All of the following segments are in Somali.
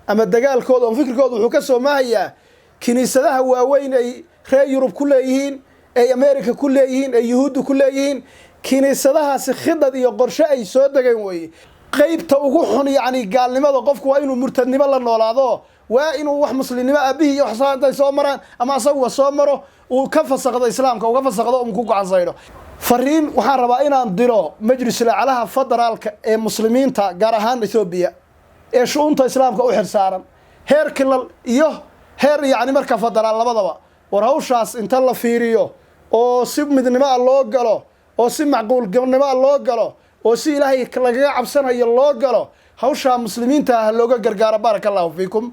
ama dagaalkooda oo fikirkooda wuxuu ka soo maahayaa kiniisadaha waaweyn ay reer Yurub ku leeyihiin ay America ku leeyihiin ay Yuhuud ku leeyihiin kiniisadahaasi khidad iyo qorshe ay soo dageen way qaybta ugu xun yaani gaalnimada qofku waa inuu murtadnimo la noolaado waa inuu wax muslimnimo abihi iyo xasaanada soo maraan ama asagu soo maro uu ka fasaqdo islaamka uu ka fasaqdo oo ku go'aansaydo fariin waxaan rabaa inaan diro majliska lacalaha federaalka ee muslimiinta gaar ahaan Ethiopia ee shuunta islaamka u xirsaaran heer kilal iyo heer yaani marka federaal labadaba war hawshaas inta la fiiriyo oo si midnimo loo galo oo si macquul galnimo loo galo oo si ilaahay laga cabsanayo loo galo hawsha muslimiinta ah looga gargaaro barakallahu fiikum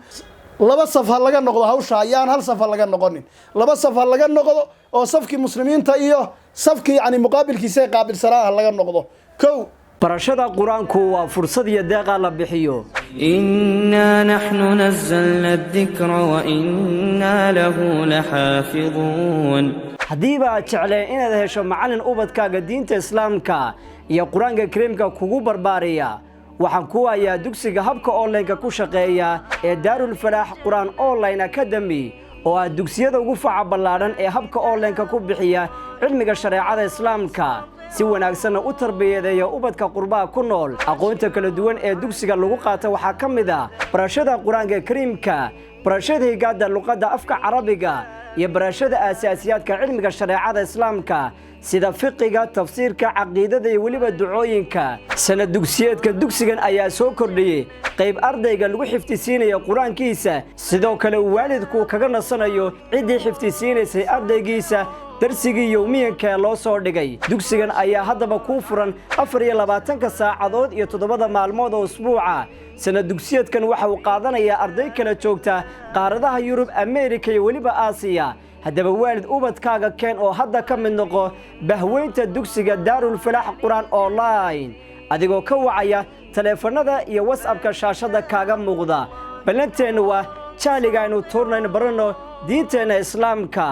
laba saf laga noqdo hawsha ayaan hal saf laga noqonin laba saf laga noqdo oo safkii muslimiinta iyo safkii yaani muqaabilkiisa qaabilsanaa laga noqdo kow barashada quraanku waa fursad iyo deeq la bixiyo inna nahnu nazzalna adh-dhikra wa inna lahu lahafizun hadiiba jeclee inaad hesho macallin ubadkaaga diinta islaamka iyo quraanka kariimka kugu barbaariya waxaan ku hayaa dugsiga habka online-ka ku shaqeeya ee Daarul Falaax Quraan Online Academy oo ah dugsiyada ugu faca ballaaran ee habka online-ka ku bixiya cilmiga shariicada islaamka si wanaagsan u tarbiyadeeyo ubadka qurbaha ku nool aqoonta kala duwan ee dugsiga lagu qaato waxa kamid ah barashada quraanka kariimka barashada higaada luqadda afka carabiga iyo barashada asaasiyaadka cilmiga shariicada islaamka sida fiqiga tafsiirka aqeedada iyo waliba ducooyinka sanad dugsiyeedka dugsigan ayaa soo kordhiyay qayb ardayga lagu xifdisiinayo quraankiisa sidoo kale waalidku kaga nasanayo cidii xifdisiinaysay ardaygiisa darsigii yawmiyanka loo soo dhigay dugsigan ayaa haddaba ku furan 24 saacadood iyo 7 maalmood oo usbuuca sanad dugsiyeedkan waxa uu qaadanayaa arday kala joogta qaaradaha Yurub America iyo waliba Aasiya haddaba waalid ubadkaaga keen oo hadda ka mid noqo bahweynta dugsiga Daarul Falaax Quraan Online adigoo ka wacaya taleefanada iyo WhatsApp-ka shaashada kaaga muuqda balanteenu waa jaaliga inuu toornayn barano diinteena islaamka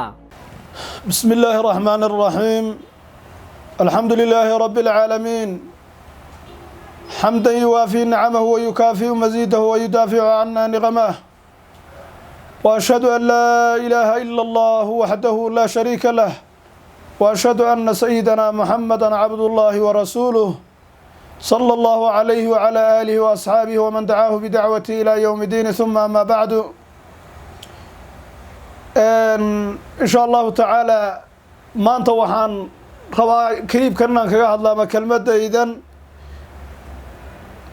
بسم الله الرحمن الرحيم الحمد لله رب العالمين حمدا يوافي نعمه ويكافئ مزيده ويدافع عنا نقمه وأشهد أن لا إله إلا الله وحده لا شريك له وأشهد أن سيدنا محمدا عبد الله ورسوله صلى الله عليه وعلى آله وأصحابه ومن دعاه بدعوته إلى يوم الدين ثم ما بعد إن شاء الله تعالى ما أنت وحان روا كريب كنا كجا هذا ما كلمة إذن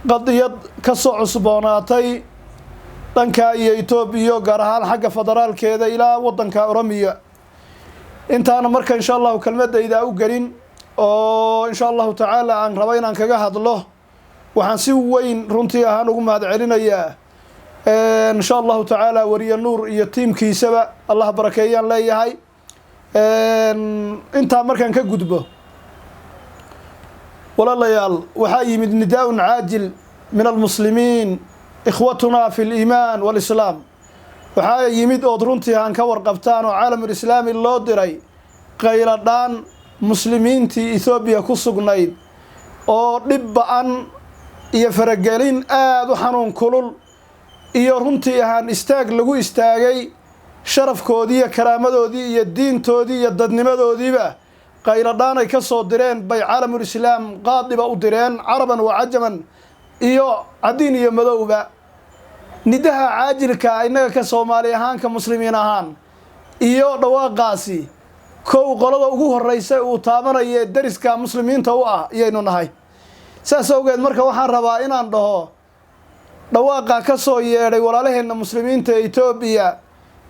قضية كسر عصباناتي دنكا إثيوبيا جرهال حق فدرال كذا إلى وطن كأورمية أنت أنا مركز إن شاء الله كلمة إذا أوجرين أو إن شاء الله تعالى عن ربينا كجا هذا الله وحنسوي وين رنتي هنقوم هذا علينا إياه إن شاء الله تعالى وري النور يتيم كيسبة الله بركيان لا يهاي أنت مركان كجدبه ولا ليال وحي من نداء عاجل من المسلمين إخوتنا في الإيمان والإسلام وحي يمد أدرونتي عن كور قبطان وعالم الإسلامي الله دري قيلدان مسلمين تي إثيوبيا كسقنايد أو ربان يفرقلين حنون كلل iyo runtii ahaan istaag lagu istaagay sharafkoodii iyo karaamadoodii iyo diintoodii iyo dadnimadoodiiba qayladaan ay ka soo direen bay caalamul islaam qaadiba u direen caraban wa ajaman iyo cadin iyo madowba nidaha caajilka inaga ka Soomaali ahaan ka muslimiin ahaan iyo dhawaaqaasi kow qolada ugu horeysa uu taabanaya dariska muslimiinta u ah iyaynu nahay saas awgeed marka waxaan rabaa inaan dhaho dhawaaqa ka soo yeeray walaalaheena muslimiinta Ethiopia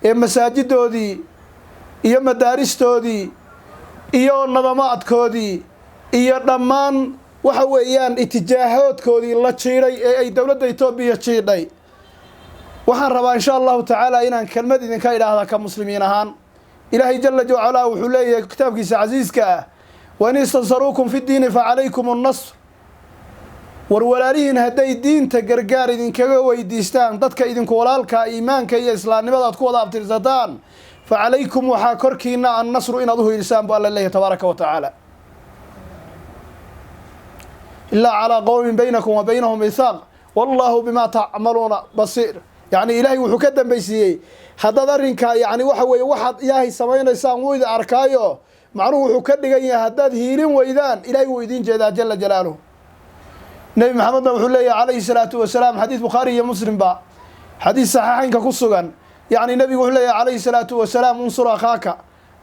ee masaajidoodii iyo madaaristoodii iyo nadamaadkoodii iyo dhammaan waxa weeyaan itijaahoodkoodii la jiiray ee ay dawladda Ethiopia jiiday waxaan rabaa insha Allah taala inaan kelmad idinka ilaahda ka muslimiin ahaan ilaahay jalla jalla wuxuu leeyahay kitaabkiisa casiiska ah wa in istansarukum fi diin fa alaykum an-nasr warwalaalihiin hadday diinta gargaar idinkaga weydiistaan dadka idinku walaalka iimaanka iyo islaamnimada aad ku wada abtirsataan fa alaykum waxa korkiina an-nasru inaad u hiilisaan baa Allah tabaaraka wa taala illa ala qawmin baynakum wa baynahum mithaq wallahu bima ta'maluna basir يعني إلهي وحكدا بيسيي هذا ذرين كا يعني وحوي واحد ياهي سمين يسام وإذا أركايو معروف وحكدا جاي هذا هيرين وإذان إلهي وإذين جدا جل جلاله نبي محمد وحلي عليه الصلاة والسلام حديث بخاري مسلم با حديث صحيحين كقصة يعني نبي وحلي عليه الصلاة والسلام انصر أخاك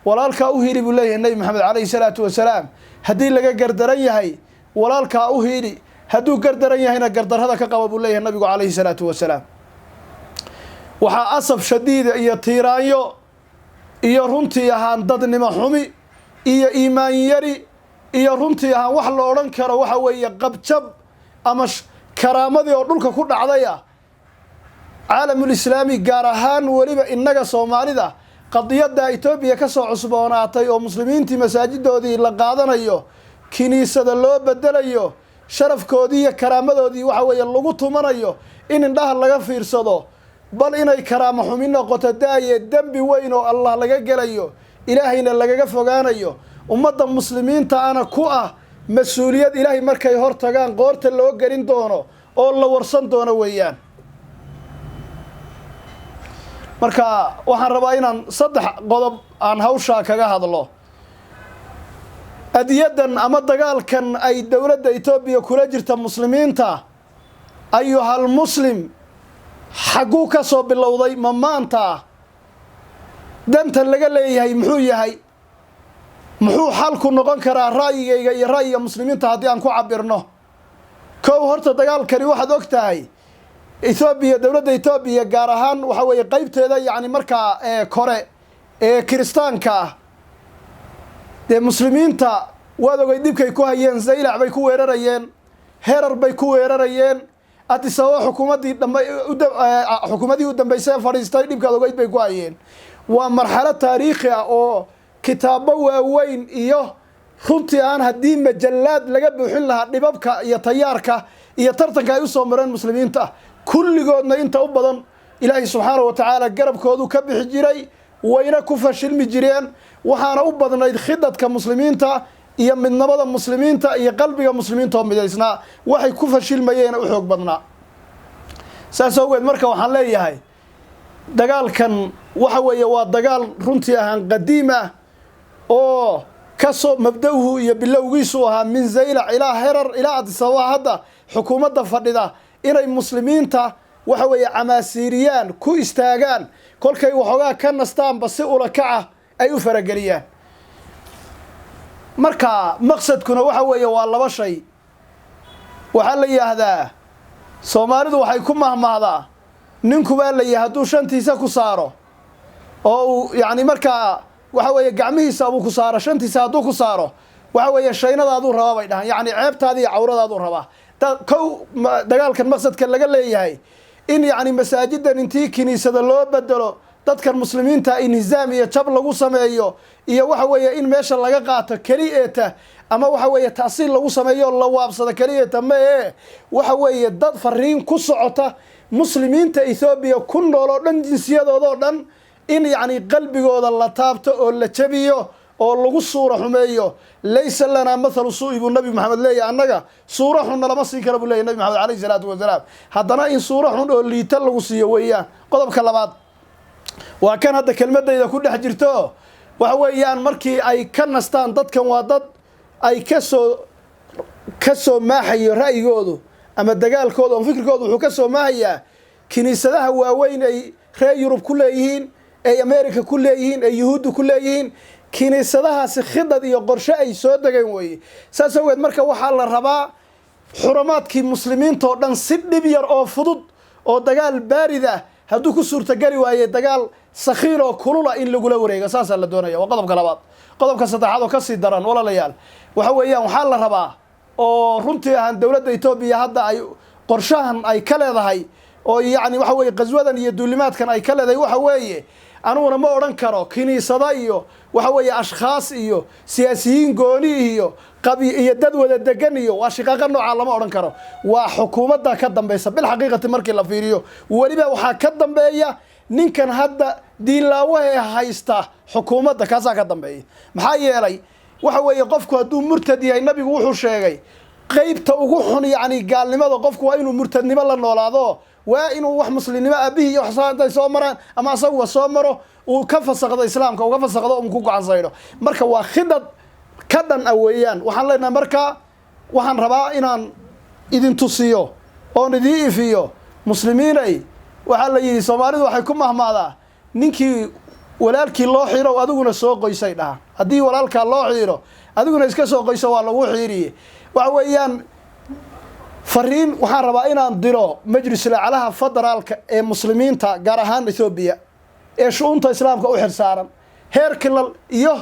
walaalkaa u hiili buu leeyahay nebi maxamed calayhi salaatu wasalaam haddii laga gardaran yahay walaalkaa u hiili hadduu gardaran yahayna gardarrada ka qaba buu leeyahay nabigu calayhi salaatu wasalaam waxaa asab shadiida iyo tiiraanyo iyo runtii ahaan dadnimo xumi iyo iimaan yari iyo runtii ahaan wax la odhan karo waxa weeye qabjab ama karaamadii oo dhulka ku dhacdaya caalamul islaami gaar ahaan weliba innaga soomaalida qadiyada Itoobiya ka soo cusboonaatay oo muslimiintii masaajidoodii la qaadanayo kiniisada loo bedelayo sharafkoodii iyo karaamadoodii waxa weeye lagu tumanayo in indhaha laga fiirsado bal inay karaamo xumi noqoto daaye dambi weyn oo Allah laga gelayo ilaahayna lagaga fogaanayo ummadda muslimiinta ana ku ah mas'uuliyad ilaahay markay hor tagaan qoorta loo gelin doono oo la warsan doono weeyaan marka waxaan rabaa inaan saddex qodob aan hawsha kaga hadlo adiyadan ama dagaalkan ay dawladda Itoobiya kula jirta muslimiinta ayuhal muslim xaguu ka soo bilowday ma maanta danta laga leeyahay muxuu yahay muxuu xalku noqon karaa raayigayga iyo raayiga muslimiinta haddii aan ku cabirno kow horta dagaalkani waxaad ogtahay Itoobiya dawladda Itoobiya gaar ahaan waxa weeye qaybteeda yani markaa kore kiristaanka de muslimiinta waad ogay dibkay ku hayeen Zaylac bay ku weerarayeen herar bay ku weerarayeen adisawa xukuumadii u dambeysay fariistay dibkaad ogayd bay ku hayeen waa marxalad taariikhi ah oo kitaabo waaweyn iyo runtii aan haddii majallaad laga buuxin lahaa dhibabka iyo tayaarka iyo tartanka ay u soo mareen muslimiinta kulligoodna inta u badan ilaahay subxaanahu wa tacaala garabkoodu ka bixi jiray wayna ku fashilmi jireen waxaana u badnayd khidadka muslimiinta iyo midnimada muslimiinta iyo qalbiga muslimiinta oo midaysnaa waxay ku fashilmayeen u xoog badnaa saas awgeed marka waxaan leeyahay dagaalkan waxa weeye waa dagaal runtii ahaan qadiim ah oo kasoo mabda'uhu iyo bilowgiisu ahaa min Zaylac ilaa herar ilaa adisawa hadda xukuumadda fadhida inay muslimiinta waxa weeye camaasiiriyaan ku istaagaan kolkay waxoogaa ka nastaanba si ula kaca ay u farageliyaan marka maqsadkuna waxa weeye waa laba shay waxaa la yiraahdaa Soomaalidu waxay ku mahmahdaa ninku baa la yahay hadduu shantiisa ku saaro oo yani markaa waxa weeye gacmihiisa uu ku saaro shantiisa hadduu ku saaro waxa weeye shaynadaadu rabaa bay dhahan yani ceebtaada iyo cawradaadu rabaa kow dagaalkan maqsadka laga leeyahay in yani masaajidan intii kiniisada loo bedelo dadkan muslimiinta in nizaam iyo jab lagu sameeyo iyo waxa weeye in meesha laga qaato kaliyeeta ama waxa weeye taasiil lagu sameeyo la waabsado kaliyeeta ma waxa weeye dad fariin ku socota muslimiinta Itoobiya ku nool oo dhan jinsiyadooda oo dhan in yani qalbigooda la taabto oo la jabiyo oo lagu suura xumeeyo laysa lana mathalu su'ibu nabi maxamed leeyahay annaga suura xun lama siin karo buu leeyahay nabi maxamed calayhi salaatu wasalaam haddana in suura xun oo liita lagu siiyo weeyaan qodobka labaad waa kan hadda kelmadayda ku dhex jirto waxa weeyaan markii ay ka nastaan dadkan waa dad ay kasoo maaxayo ra'yigoodu ama dagaalkooda oo fikirkoodu wuxuu kasoo maahayaa kiniisadaha waaweyn ay reer Yurub ku leeyihiin ay Ameerika ku leeyihiin ay Yuhuuddu ku leeyihiin kiniisadahaasi khidad iyo qorshe ay soo dageen weeye saas awgeed marka waxaa la rabaa xuramaadkii muslimiinta oo dhan si dhib yar oo fudud oo dagaal baarid ah hadduu ku suurtageli waaye dagaal sakhiir oo kulula in lagula wareego saasaa la doonaya waa qodobka labaad qodobka saddexaad oo kasii daran walaalayaal waxa weeyaan waxaa la rabaa oo runtii ahaan dawladda Itoobiya hadda ay qorshahan ay ka leedahay oo yani waxa weeye qaswadan iyo duulimaadkan ay ka leedahay waxa weeye anuguna ma odhan karo kiniisada iyo waxa weeye ashkhaas iyo siyaasiyiin gooni iyo iyo dad wada degan iyo waa shiqaaqa nooca lama odhan karo waa xukuumadda ka dambaysa bil xaqiiqati markii la fiiriyo waliba waxaa ka dambeeya ninkan hadda diilaawaha haysta xukuumadda kaasaa ka dambeeya maxaa yeelay waxa weeye qofku hadduu murtad yahay nabigu wuxuu sheegay qaybta ugu xun yani gaalnimada qofku waa inuu murtadnimo la noolaado وإنه وح مسلمين أبيه يحصل سو مران أما سوى سو مره وكفسق الإسلام وكفسق ذو مكوك عن صيره مركا وخدد كدن أويان وحن لنا مركا وحن ربا إنان إذن تصيو أو ندي فيه مسلمين أي وحن لي سومالي وحيكون مهما هذا نينكي walaalkii loo xiro adiguna soo qoysay dhaha hadii walaalka loo xiro adiguna iska soo qoyso waa lagu xiriye waxa weeyaan fariin waxaan rabaa inaan diro majliska alaha federaalka ee muslimiinta gaar ahaan Ethiopia ee shuunta islaamka u xirsaaran heer kilal iyo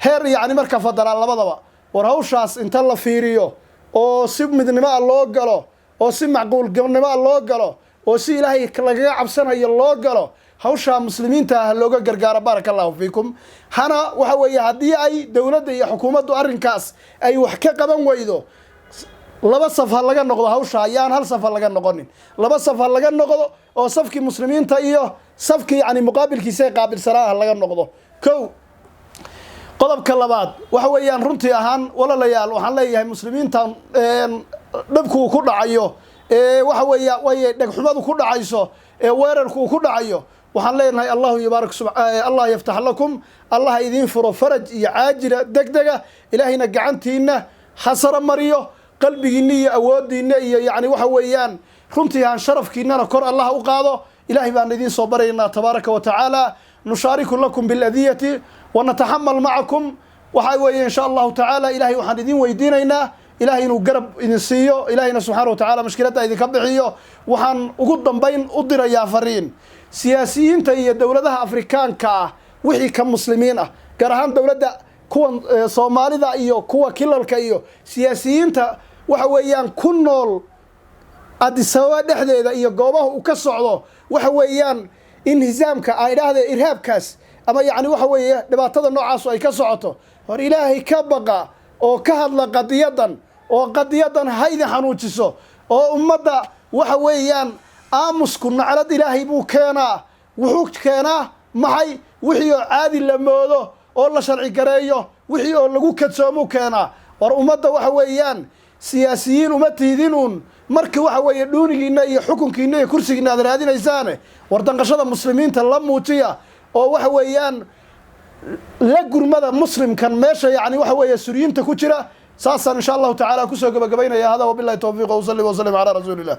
heer yaani marka federaal labadaba war hawshaas inta la fiiriyo oo si midnimo loo galo oo si macquul galnimo loo galo oo si ilaahay laga cabsanayo loo galo hawsha muslimiinta looga gargaaro barakallahu fiikum hana waxa weeye hadii ay dawladda iyo xukuumaddu arrinkaas ay wax ka qaban weydo laba saf laga noqdo hawsha ayaan hal saf laga noqonin laba saf laga noqdo oo safkii muslimiinta iyo safkii yani muqaabilkiisa qaabilsanaa laga noqdo kow qodobka labaad waxa weeyaan runtii ahaan walaalayaal waxaan leeyahay muslimiinta dhabku ku dhacayo waxa weeyaa way dhagxumadu ku dhacayso weerarku ku dhacayo waxaan leenahay Allahu yubaarak Allah yaftah lakum Allah idin furo faraj iyo caajira degdega ilaahina gacantiina xasara mariyo qalbigiina iyo awoodiina iyo yaani waxa weeyaan runtii aan sharafkiina kor Allah u qaado ilaahi baan idin soo baraynaa tabaaraka wa taala nushaariku lakum bil adiyati wa natahammal ma'akum waxa weeye insha Allah taala ilaahi waxaan idin weydiinaynaa ilaahi inuu garab idin siiyo ilaahina subhanahu wa taala mushkilada idin ka bixiyo waxaan ugu dambayn u dirayaa fariin siyaasiyiinta iyo dawladaha Afrikaanka wixii ka muslimiin ah gaar ahaan dawladda kuwa Soomaalida iyo kuwa kilalka iyo siyaasiyiinta waxa weeyaan ku nool Addis Ababa dhexdeeda iyo goobaha uu ka socdo waxa weeyaan in hisaamka ay dhahdeen irhaabkaas ama yaani waxa weeye dhibaatada noocaas ay ka socoto hor ilaahay ka baqa oo ka hadla qadiyadan oo qadiyadan haydi xanuujiso oo ummadda waxa weeyaan aamusku naclad ilaahay buu keenaa wuxuu keenaa maxay wixii caadi la moodo oo la sharci gareeyo wixii oo lagu kadsoomo keenaa war ummadda waxa weeyaan siyaasiyiin uma tiidinun markii waxa weeye dhuunigiina iyo xukunkiina iyo kursigiina aad raadinaysaan war danqashada muslimiinta la muujiya oo waxa weeyaan la gurmada muslimkan meesha yaani waxa weeye suriyiinta ku jira saasan insha Allah taala ku soo gabagabaynaya hada wabillahi tawfiiq wa sallallahu wa sallam ala rasuulillah